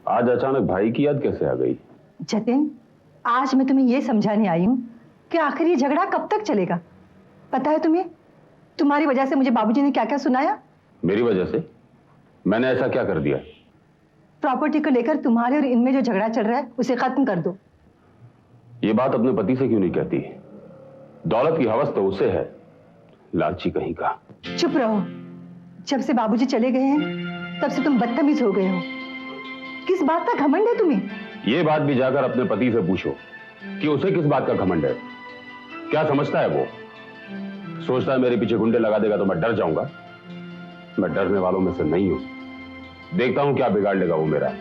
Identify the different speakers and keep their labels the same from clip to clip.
Speaker 1: आज अचानक भाई की याद कैसे आ गई?
Speaker 2: जतिन, आज मैं तुम्हें ये समझाने आई हूँ कि आखिर ये झगड़ा कब तक चलेगा। पता है तुम्हें, तुम्हारी वजह से मुझे बाबूजी ने क्या क्या सुनाया।
Speaker 1: मेरी वजह से? मैंने ऐसा क्या कर दिया?
Speaker 2: प्रॉपर्टी को लेकर तुम्हारे और इनमें जो झगड़ा चल रहा है उसे खत्म कर दो।
Speaker 1: ये बात अपने पति से क्यों नहीं कहती? दौलत की हवस तो उसे है, लालची कहीं का।
Speaker 2: चुप रहो। जब से बाबूजी चले गए हैं तब से तुम बदतमीज हो गए हो। किस बात का घमंड है तुम्हें?
Speaker 1: ये बात भी जाकर अपने पति से पूछो कि उसे किस बात का घमंड है। क्या समझता है वो? सोचता है मेरे पीछे गुंडे लगा देगा तो मैं डर जाऊंगा। मैं डरने वालों में से नहीं हूं। देखता हूं क्या बिगाड़ लेगा वो मेरा।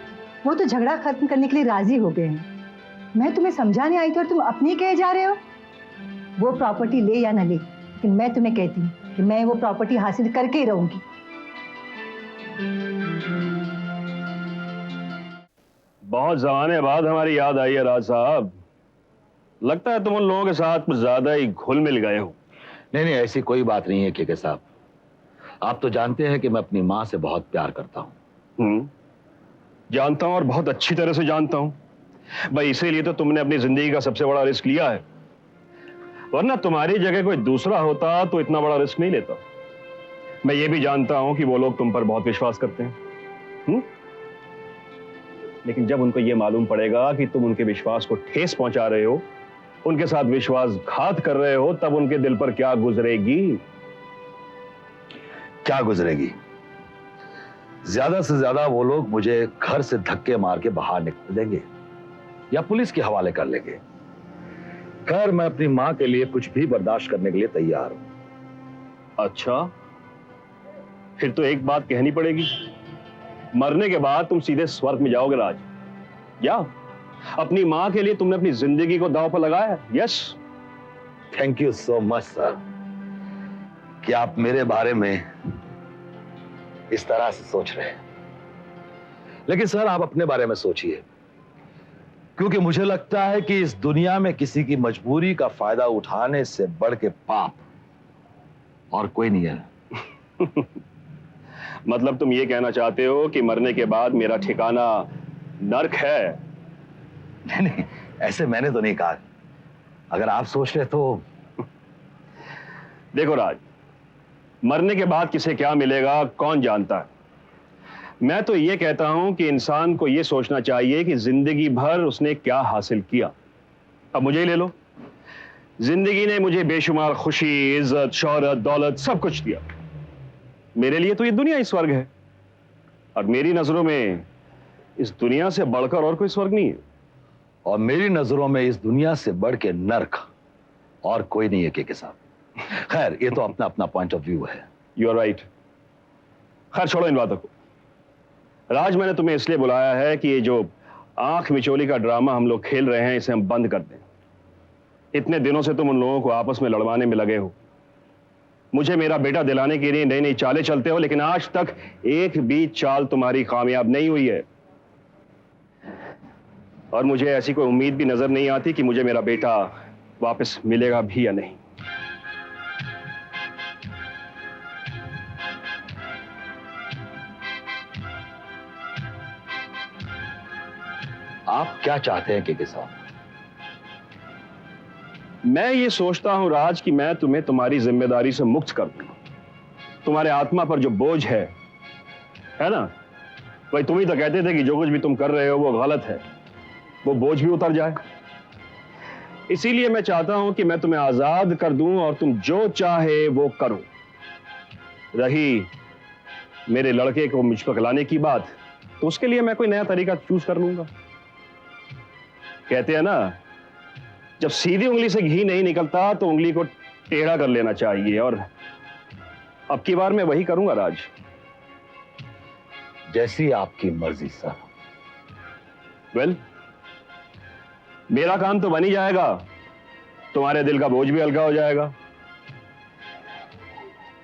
Speaker 2: वो तो झगड़ा खत्म करने के लिए राजी हो गए हैं। मैं तुम्हें समझाने आई थी और तुम अपनी कहे जा रहे हो। वो प्रॉपर्टी ले या ना ले, लेकिन मैं तुम्हें कहती हूँ कि मैं वो प्रॉपर्टी हासिल करके ही रहूंगी।
Speaker 3: बहुत जमाने बाद हमारी याद आई है राज साहब। लगता है तुम उन लोगों के साथ कुछ ज्यादा ही घुल मिल गए हो।
Speaker 4: नहीं नहीं, ऐसी कोई बात नहीं है केके साहब। आप तो जानते हैं कि मैं अपनी माँ से बहुत प्यार करता हूँ।
Speaker 3: जानता हूं और बहुत अच्छी तरह से जानता हूं भाई। इसीलिए तो तुमने अपनी जिंदगी का सबसे बड़ा रिस्क लिया है, वरना तुम्हारी जगह कोई दूसरा होता तो इतना बड़ा रिस्क नहीं लेता। मैं ये भी जानता हूं कि वो लोग तुम पर बहुत विश्वास करते हैं। लेकिन जब उनको ये मालूम पड़ेगा कि तुम उनके विश्वास को ठेस पहुंचा रहे हो, उनके साथ विश्वासघात कर रहे हो, तब उनके दिल पर क्या गुजरेगी?
Speaker 4: क्या गुजरेगी? ज्यादा से ज्यादा वो लोग मुझे घर से धक्के मार के बाहर निकल देंगे या पुलिस के हवाले कर लेंगे। खैर, मैं अपनी मां के लिए कुछ भी बर्दाश्त करने के लिए तैयार हूं।
Speaker 3: अच्छा, फिर तो एक बात कहनी पड़ेगी। मरने के बाद तुम सीधे स्वर्ग में जाओगे राज। या अपनी मां के लिए तुमने अपनी जिंदगी को दांव पर लगाया। Yes.
Speaker 4: Thank you so much sir कि आप मेरे बारे में इस तरह से सोच रहे हैं। लेकिन सर, आप अपने बारे में सोचिए, क्योंकि मुझे लगता है कि इस दुनिया में किसी की मजबूरी का फायदा उठाने से बढ़ के पाप और कोई नहीं है।
Speaker 3: मतलब तुम ये कहना चाहते हो कि मरने के बाद मेरा ठिकाना नर्क है?
Speaker 4: नहीं नहीं, ऐसे मैंने तो नहीं कहा। अगर आप सोच रहे तो।
Speaker 3: देखो राज, मरने के बाद किसे क्या मिलेगा कौन जानता है। मैं तो ये कहता हूं कि इंसान को ये सोचना चाहिए कि जिंदगी भर उसने क्या हासिल किया। अब मुझे ही ले लो। जिंदगी ने मुझे बेशुमार खुशी, इज्जत, शोहरत, दौलत सब कुछ दिया। मेरे लिए तो ये दुनिया ही स्वर्ग है, और मेरी नजरों में इस दुनिया से बढ़कर और कोई स्वर्ग नहीं है।
Speaker 4: और मेरी नजरों में इस दुनिया से बढ़ के नर्क और कोई नहीं है केके साहब। खैर, ये तो अपना अपना पॉइंट ऑफ व्यू है।
Speaker 3: You are right. खैर, छोड़ो इन बातों को। राज, मैंने तुम्हें इसलिए बुलाया है कि ये जो आंख मिचोली का ड्रामा हम लोग खेल रहे हैं, इसे हम बंद कर दें। इतने दिनों से तुम उन लोगों को आपस में लड़वाने में लगे हो। मुझे मेरा बेटा दिलाने के लिए नई नई चालें चलते हो, लेकिन आज तक एक भी चाल तुम्हारी कामयाब नहीं हुई है। और मुझे ऐसी कोई उम्मीद भी नजर नहीं आती कि मुझे मेरा बेटा वापस मिलेगा भी या नहीं।
Speaker 4: आप क्या चाहते हैं केके साहब?
Speaker 3: मैं ये सोचता हूं राज कि मैं तुम्हें तुम्हारी जिम्मेदारी से मुक्त कर दूं। तुम्हारे आत्मा पर जो बोझ है ना, भाई तुम ही तो कहते थे कि जो कुछ भी तुम कर रहे हो वो गलत है। वो बोझ भी उतर जाए। इसीलिए मैं चाहता हूं कि मैं तुम्हें आजाद कर दूं और तुम जो चाहे वो करो। रही मेरे लड़के को मुझ पर लाने की बात, तो उसके लिए मैं कोई नया तरीका चूज कर लूंगा। कहते हैं ना, जब सीधी उंगली से घी नहीं निकलता तो उंगली को टेढ़ा कर लेना चाहिए, और अब की बार मैं वही करूंगा राज।
Speaker 4: जैसी आपकी मर्जी सर।
Speaker 3: वेल, मेरा काम तो बन ही जाएगा, तुम्हारे दिल का बोझ भी हल्का हो जाएगा।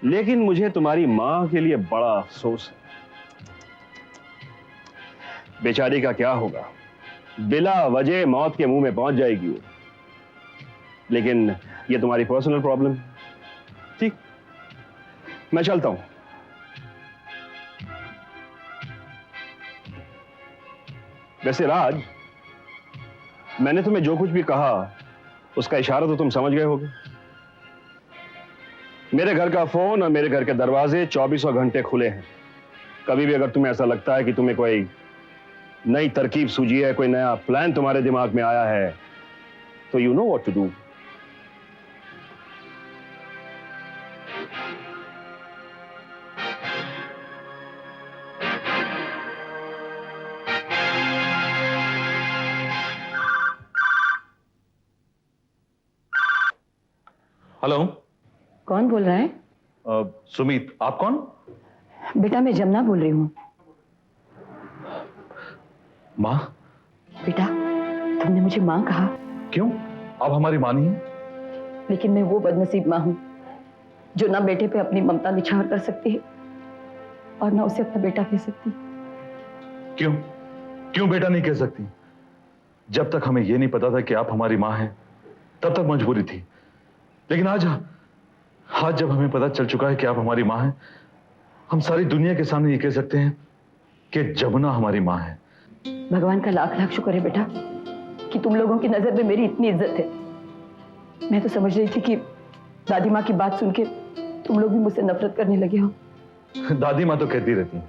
Speaker 3: लेकिन मुझे तुम्हारी मां के लिए बड़ा अफसोस है। बेचारी का क्या होगा, बिला वजह मौत के मुंह में पहुंच जाएगी वो। लेकिन ये तुम्हारी पर्सनल प्रॉब्लम। ठीक, मैं चलता हूं। वैसे राज, मैंने तुम्हें जो कुछ भी कहा उसका इशारा तो तुम समझ गए होगे। मेरे घर का फोन और मेरे घर के दरवाजे 24 घंटे खुले हैं। कभी भी अगर तुम्हें ऐसा लगता है कि तुम्हें कोई नई तरकीब सूझी है, कोई नया प्लान तुम्हारे दिमाग में आया है, तो you know what to do.
Speaker 4: Hello.
Speaker 2: कौन बोल रहा है?
Speaker 4: सुमित, आप कौन?
Speaker 2: बेटा मैं जमुना बोल रही हूँ।
Speaker 4: माँ?
Speaker 2: बेटा तुमने मुझे माँ कहा।
Speaker 4: क्यों? आप हमारी माँ नहीं है?
Speaker 2: लेकिन मैं वो बदनसीब माँ हूँ जो ना बेटे पे अपनी ममता निछावर कर सकती है और ना उसे अपना बेटा कह सकती।
Speaker 4: क्यों? क्यों बेटा नहीं कह सकती? जब तक हमें यह नहीं पता था कि आप हमारी माँ हैं, तब तक मजबूरी थी। लेकिन आज जब हमें पता चल चुका है कि आप हमारी माँ हैं, हम सारी दुनिया के सामने ये कह सकते हैं कि जमुना हमारी माँ है।
Speaker 2: भगवान का लाख लाख शुक्र है बेटा कि तुम लोगों की नजर में मेरी इतनी इज्जत है। मैं तो समझ रही थी कि दादी माँ की बात सुन के तुम लोग भी मुझसे नफरत करने लगे हो।
Speaker 4: दादी माँ तो कहती रहती हैं,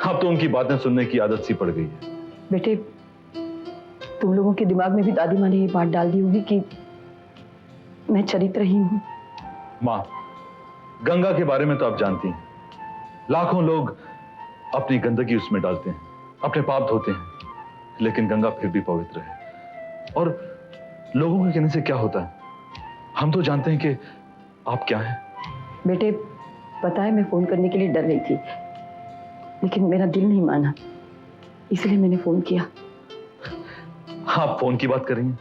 Speaker 4: अब तो उनकी बातें सुनने की आदत सी पड़ गई है।
Speaker 2: बेटे तुम लोगों के दिमाग में भी दादी माँ ने ये बात डाल दी होगी कि मैं चरित्रहीन हूँ।
Speaker 4: माँ, गंगा के बारे में तो आप जानती हैं, लाखों लोग अपनी गंदगी उसमें डालते हैं, अपने पाप धोते हैं, लेकिन गंगा फिर भी पवित्र है। और लोगों के कहने से क्या होता है? हम तो जानते हैं कि आप क्या हैं।
Speaker 2: बेटे पता है मैं फोन करने के लिए डर रही थी, लेकिन मेरा दिल नहीं माना, इसलिए मैंने फोन किया।
Speaker 4: आप फोन की बात कर रही हैं,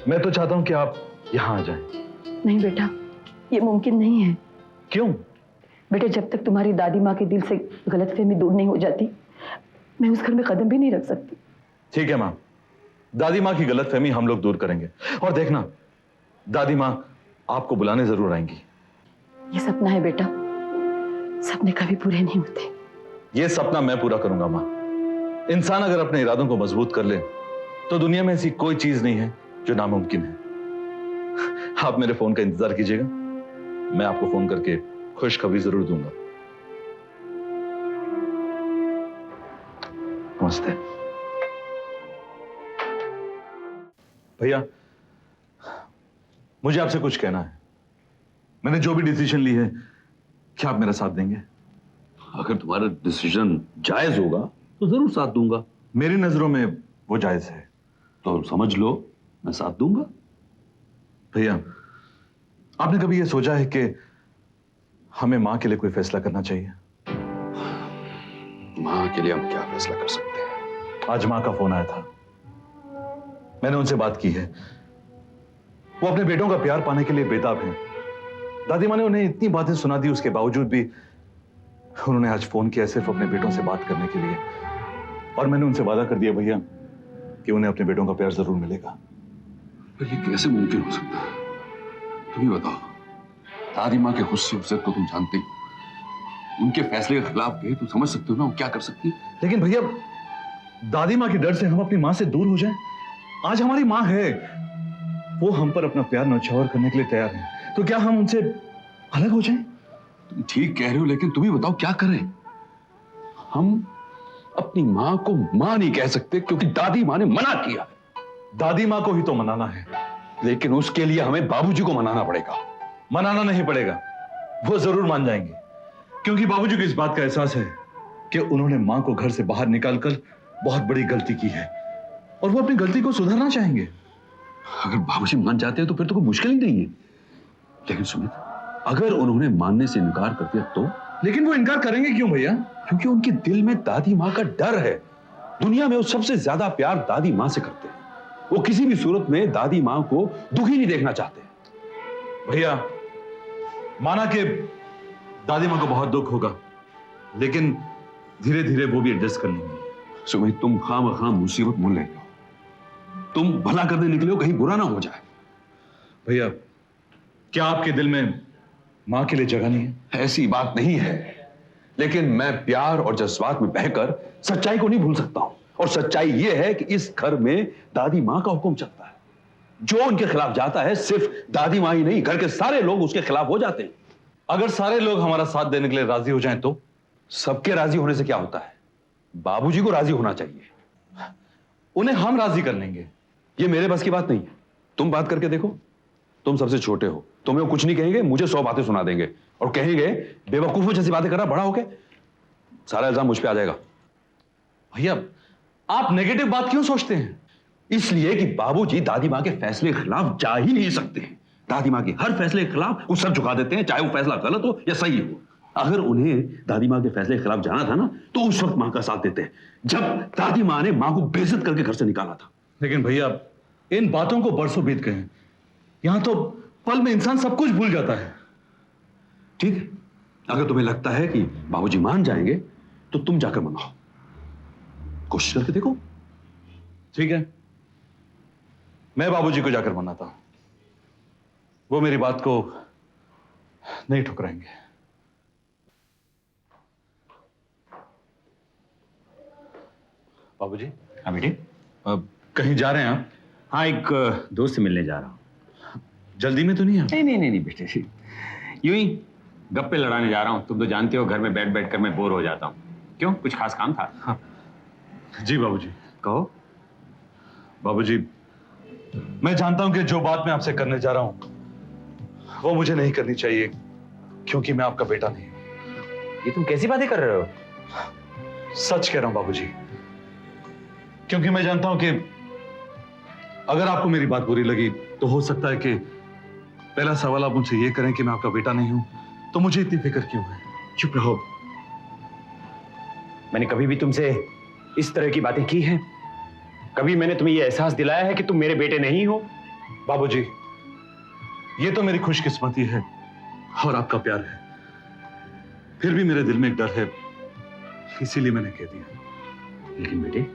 Speaker 4: मैं तो चाहता हूं कि आप यहां आ जाएं।
Speaker 2: नहीं बेटा ये मुमकिन नहीं है।
Speaker 4: क्यों?
Speaker 2: बेटे जब तक तुम्हारी दादी माँ के दिल से गलतफहमी दूर नहीं हो जाती, मैं उस घर में कदम भी नहीं रख सकती।
Speaker 4: ठीक है माँ, दादी माँ की गलतफहमी हम लोग दूर करेंगे। और देखना, दादी माँ आपको बुलाने जरूर आएंगी।
Speaker 2: ये सपना है बेटा, सपने कभी पूरे नहीं होते।
Speaker 4: ये सपना मैं पूरा करूंगा माँ। इंसान अगर अपने इरादों को मजबूत कर ले तो दुनिया में ऐसी कोई चीज नहीं है जो नामुमकिन है। आप मेरे फोन का इंतजार कीजिएगा, मैं आपको फोन करके खुशखबरी जरूर दूंगा। नमस्ते भैया, मुझे आपसे कुछ कहना है। मैंने जो भी डिसीजन ली है, क्या आप मेरा साथ देंगे?
Speaker 1: अगर तुम्हारा डिसीजन जायज होगा तो जरूर साथ दूंगा।
Speaker 4: मेरी नजरों में वो जायज है।
Speaker 1: तो समझ लो मैं साथ दूंगा।
Speaker 4: भैया, आपने कभी ये सोचा है कि हमें मां के लिए कोई फैसला करना चाहिए?
Speaker 1: मां के लिए हम क्या फैसला कर सकते हैं?
Speaker 4: आज मां का फोन आया था, मैंने उनसे बात की है। वो अपने बेटों का प्यार पाने के लिए बेताब हैं। दादी मां ने उन्हें इतनी बातें सुना दी, उसके बावजूद भी उन्होंने आज फोन किया सिर्फ अपने बेटों से बात करने के लिए। और मैंने उनसे वादा कर दिया भैया कि उन्हें अपने बेटों का प्यार जरूर मिलेगा।
Speaker 1: पर ये कैसे मुमकिन हो सकता है? तुम ही बताओ। दादी माँ के गुस्से उसे तो तुम जानते हो। उनके फैसले के खिलाफ गए तो समझ सकते हो ना वो क्या कर सकती।
Speaker 4: लेकिन भैया, दादी माँ के डर से हम अपनी माँ से दूर हो जाएं? आज हमारी माँ है, वो हम पर अपना प्यार न्यौछावर करने के लिए तैयार है, तो क्या हम उनसे अलग हो जाएं?
Speaker 1: तुम ठीक कह रहे हो, लेकिन तुम ही बताओ क्या करें? हम अपनी माँ को माँ नहीं कह सकते क्योंकि दादी माँ ने मना किया है।
Speaker 4: दादी माँ को ही तो मनाना है,
Speaker 1: लेकिन उसके लिए हमें बाबूजी को मनाना पड़ेगा।
Speaker 4: मनाना नहीं पड़ेगा, वो जरूर मान जाएंगे, क्योंकि बाबूजी को इस बात का एहसास है कि उन्होंने मां को घर से बाहर निकालकर बहुत बड़ी गलती की है और वो अपनी गलती को सुधारना चाहेंगे।
Speaker 1: अगर बाबूजी मान जाते हैं तो फिर तो कोई मुश्किल ही नहीं है। लेकिन सुमित, अगर उन्होंने मानने से इनकार कर दिया तो?
Speaker 4: लेकिन वो इनकार करेंगे क्यों भैया?
Speaker 1: क्योंकि उनके दिल में दादी माँ का डर है। दुनिया में वो सबसे ज्यादा प्यार दादी माँ से करते हैं। वो किसी भी सूरत में दादी माँ को दुखी नहीं देखना चाहते।
Speaker 4: भैया, माना कि दादी माँ को बहुत दुख होगा, लेकिन धीरे धीरे वो भी एडजस्ट कर लेंगे।
Speaker 1: सुमित, तुम खामखा मुसीबत मोल लेते हो। तुम भला करने निकले हो, कहीं बुरा ना हो जाए।
Speaker 4: भैया, क्या आपके दिल में मां के लिए जगह नहीं है?
Speaker 1: ऐसी बात नहीं है, लेकिन मैं प्यार और जज्बात में बहकर सच्चाई को नहीं भूल सकता हूं।
Speaker 5: और सच्चाई यह है कि इस घर में दादी मां का हुक्म चलता है। जो उनके खिलाफ जाता है सिर्फ दादी मां ही नहीं, घर के सारे लोग उसके खिलाफ हो जाते हैं।
Speaker 6: अगर सारे लोग हमारा साथ देने के लिए राजी हो जाएं तो?
Speaker 5: सबके राजी होने से क्या होता है? बाबूजी को राजी होना चाहिए।
Speaker 6: उन्हें हम राजी कर लेंगे।
Speaker 5: ये मेरे बस की बात नहीं है। तुम बात करके देखो। तुम सबसे छोटे हो, तुम्हें वो कुछ नहीं कहेंगे, मुझे 100 बातें सुना देंगे और कहेंगे बेवकूफों जैसी बातें कर रहा, बड़ा हो गए। सारा इल्जाम मुझ पे आ जाएगा।
Speaker 6: भैया, आप नेगेटिव बात क्यों सोचते हैं?
Speaker 5: इसलिए कि बाबूजी दादी मां के फैसले के खिलाफ जा ही नहीं सकते हैं। दादी मां के हर फैसले के खिलाफ वो सर झुका देते हैं, चाहे वो फैसला गलत हो या सही हो। अगर उन्हें दादी मां के फैसले के खिलाफ जाना था ना, तो उस वक्त मां का साथ देते हैं, जब दादी मां ने मां को बेइज्जत करके घर से निकाला था।
Speaker 6: लेकिन भैया, इन बातों को बरसों बीत गए हैं। यहां तो पल में इंसान सब कुछ भूल जाता है।
Speaker 5: ठीक है, अगर तुम्हें लगता है कि बाबूजी मान जाएंगे तो तुम जाकर मनाओ, कोशिश करके देखो।
Speaker 6: ठीक है, मैं बाबूजी को जाकर मनाता हूं। वो मेरी बात को नहीं ठुकराएंगे। बाबूजी।
Speaker 7: हाँ बेटे।
Speaker 6: अब कहीं जा रहे हैं आप?
Speaker 7: हाँ, एक दोस्त से मिलने जा रहा हूँ।
Speaker 6: जल्दी में तो नहीं है?
Speaker 7: नहीं बेटे, यूं ही गप्पे लड़ाने जा रहा हूँ। तुम तो जानते हो घर में बैठ बैठ कर मैं बोर हो जाता हूँ। क्यों, कुछ खास काम था?
Speaker 6: हाँ। जी बाबूजी।
Speaker 7: कहो।
Speaker 6: बाबूजी, मैं जानता हूं कि जो बात मैं आपसे करने जा रहा हूं वो मुझे नहीं करनी चाहिए, क्योंकि मैं आपका बेटा नहीं हूं।
Speaker 7: ये तुम कैसी बातें कर रहे हो?
Speaker 6: सच कह रहा हूं बाबूजी, क्योंकि मैं जानता हूं कि अगर आपको मेरी बात बुरी लगी तो हो सकता है कि पहला सवाल आप मुझसे ये करें कि मैं आपका बेटा नहीं हूं, तो मुझे इतनी फिक्र क्यों है?
Speaker 7: चुप रहो। मैंने कभी भी तुमसे इस तरह की बातें की हैं? कभी मैंने तुम्हें यह एहसास दिलाया है कि तुम मेरे बेटे नहीं हो?
Speaker 6: बाबूजी, ये तो मेरी खुशकिस्मती है और आपका प्यार है, फिर भी मेरे दिल में एक डर है, इसीलिए मैंने कह दिया।
Speaker 7: लेकिन बेटे,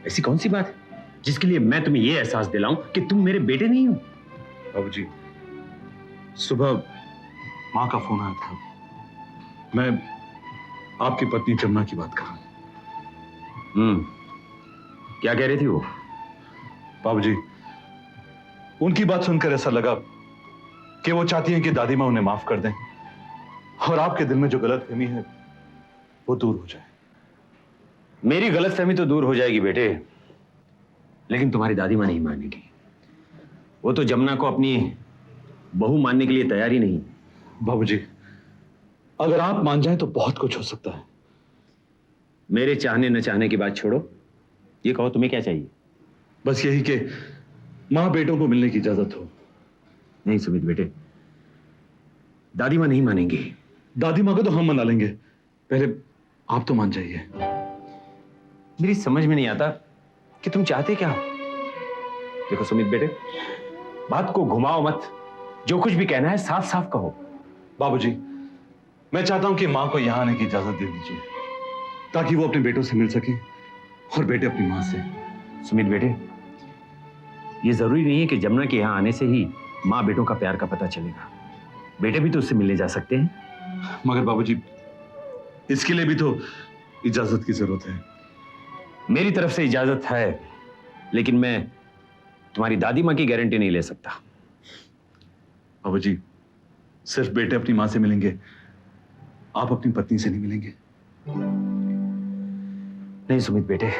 Speaker 7: ऐसी कौन सी बात है जिसके लिए मैं तुम्हें यह एहसास दिलाऊं कि तुम मेरे बेटे नहीं हो?
Speaker 6: बाबूजी, सुबह मां का फोन आया था। मैं आपकी पत्नी जमुना की बात कर रहा हूं।
Speaker 7: क्या कह रही थी वो?
Speaker 6: बाबूजी, उनकी बात सुनकर ऐसा लगा कि वो चाहती हैं कि दादी मां उन्हें माफ कर दें और आपके दिल में जो गलतफहमी है वो दूर हो जाए।
Speaker 7: मेरी गलतफहमी तो दूर हो जाएगी बेटे, लेकिन तुम्हारी दादी मां नहीं मानेगी। वो तो जमुना को अपनी बहू मानने के लिए तैयार ही नहीं।
Speaker 6: बाबूजी, अगर आप मान जाएं तो बहुत कुछ हो सकता है।
Speaker 7: मेरे चाहने न चाहने की बात छोड़ो, ये कहो तुम्हें क्या चाहिए?
Speaker 6: बस यही कि मां बेटों को मिलने की इजाजत हो।
Speaker 7: नहीं सुमित बेटे, दादी मां नहीं मानेंगी।
Speaker 6: दादी मां को तो हम मना लेंगे, पहले आप तो मान जाइए।
Speaker 7: मेरी समझ में नहीं आता कि तुम चाहते क्या हो। देखो सुमित बेटे, बात को घुमाओ मत, जो कुछ भी कहना है साफ साफ कहो।
Speaker 6: बाबूजी, मैं चाहता हूं कि मां को यहां आने की इजाजत दे दीजिए, ताकि वो अपने बेटों से मिल सके और बेटे अपनी मां से।
Speaker 7: सुमित बेटे, ये जरूरी नहीं है कि जमुना के यहां आने से ही मां बेटों का प्यार का पता चलेगा। बेटे भी तो उससे मिलने जा सकते हैं।
Speaker 6: मगर बाबूजी, इसके लिए भी तो इजाजत की जरूरत है।
Speaker 7: मेरी तरफ से इजाजत है, लेकिन मैं तुम्हारी दादी मां की गारंटी नहीं ले सकता।
Speaker 6: बाबूजी, सिर्फ बेटे अपनी मां से मिलेंगे, आप अपनी पत्नी से नहीं मिलेंगे।
Speaker 7: नहीं सुमित बेटे,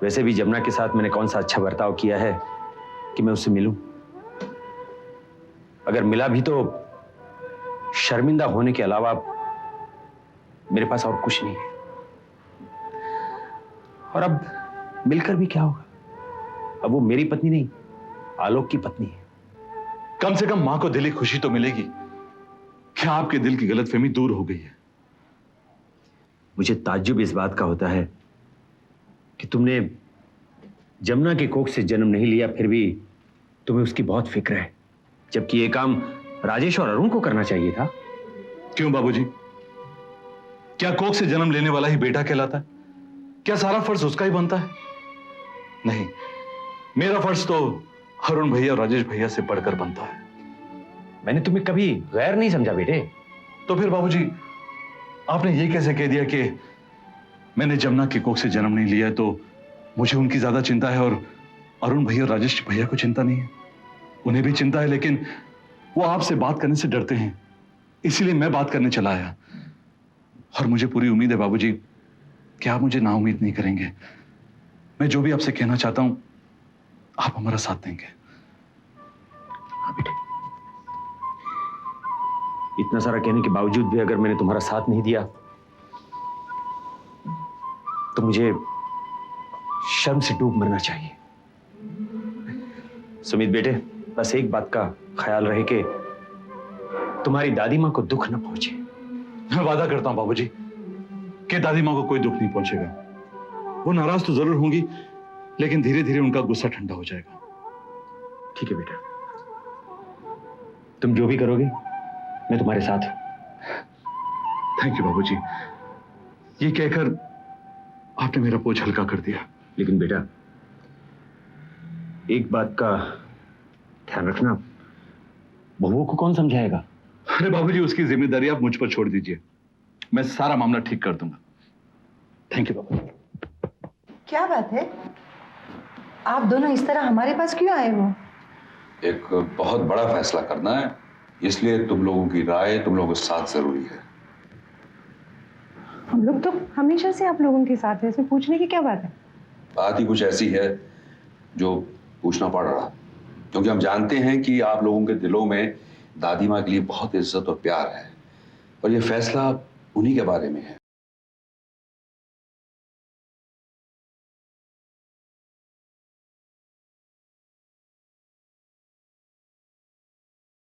Speaker 7: वैसे भी जमुना के साथ मैंने कौन सा अच्छा बर्ताव किया है कि मैं उससे मिलूं? अगर मिला भी तो शर्मिंदा होने के अलावा मेरे पास और कुछ नहीं है। और अब मिलकर भी क्या होगा? अब वो मेरी पत्नी नहीं, आलोक की पत्नी है।
Speaker 6: कम से कम मां को दिली खुशी तो मिलेगी कि आपके दिल की गलतफहमी दूर हो गई है।
Speaker 7: मुझे ताज्जुब इस बात का होता है कि तुमने जमुना के कोख से जन्म नहीं लिया, फिर भी तुम्हें उसकी बहुत फिक्र है, जबकि ये काम राजेश और अरुण को करना चाहिए था।
Speaker 6: क्यों बाबूजी, क्या कोख से जन्म लेने वाला ही बेटा कहलाता है? क्या सारा फर्ज उसका ही बनता है? नहीं, मेरा फर्ज तो अरुण भैया और राजेश भैया से बढ़कर बनता है।
Speaker 7: मैंने तुम्हें कभी गैर नहीं समझा बेटे।
Speaker 6: तो फिर बाबूजी, आपने ये कैसे कह दिया कि मैंने जमुना की कोख से जन्म नहीं लिया है तो मुझे उनकी ज्यादा चिंता है, और अरुण भैया और राजेश भैया को चिंता नहीं है। उन्हें भी चिंता है, लेकिन वो आपसे बात करने से डरते हैं, इसीलिए मैं बात करने चला आया। और मुझे पूरी उम्मीद है बाबूजी कि आप मुझे नाउम्मीद नहीं करेंगे। मैं जो भी आपसे कहना चाहता हूं आप हमारा साथ देंगे।
Speaker 7: हाँ बेटे, इतना सारा कहने के बावजूद भी अगर मैंने तुम्हारा साथ नहीं दिया तो मुझे शर्म से डूब मरना चाहिए। सुमित बेटे, बस एक बात का ख्याल रहे कि तुम्हारी दादी मां को दुख न पहुंचे।
Speaker 6: मैं वादा करता हूं बाबूजी कि दादी मां को कोई दुख नहीं पहुंचेगा। वो नाराज तो जरूर होंगी, लेकिन धीरे धीरे उनका गुस्सा ठंडा हो जाएगा।
Speaker 7: ठीक है बेटा, तुम जो भी करोगे मैं तुम्हारे साथ हूं।
Speaker 6: थैंक यू बाबूजी, ये कहकर आपने मेरा बोझ हल्का कर दिया।
Speaker 7: लेकिन बेटा, एक बात का ध्यान रखना, बहुओं को कौन समझाएगा?
Speaker 6: अरे बाबूजी, उसकी जिम्मेदारी आप मुझ पर छोड़ दीजिए, मैं सारा मामला ठीक कर दूंगा। थैंक यू बाबू।
Speaker 2: क्या बात है, आप दोनों इस तरह हमारे पास क्यों आए हो?
Speaker 5: एक बहुत बड़ा फैसला करना है, इसलिए तुम लोगों की राय, तुम लोगों के साथ जरूरी है।
Speaker 8: हम लोग तो हमेशा से आप लोगों के साथ हैं, इसमें पूछने की क्या बात है?
Speaker 5: बात ही कुछ ऐसी है जो पूछना पड़ रहा, क्योंकि हम जानते हैं कि आप लोगों के दिलों में दादी माँ के लिए बहुत इज्जत और प्यार है, और ये फैसला उन्हीं के बारे में है।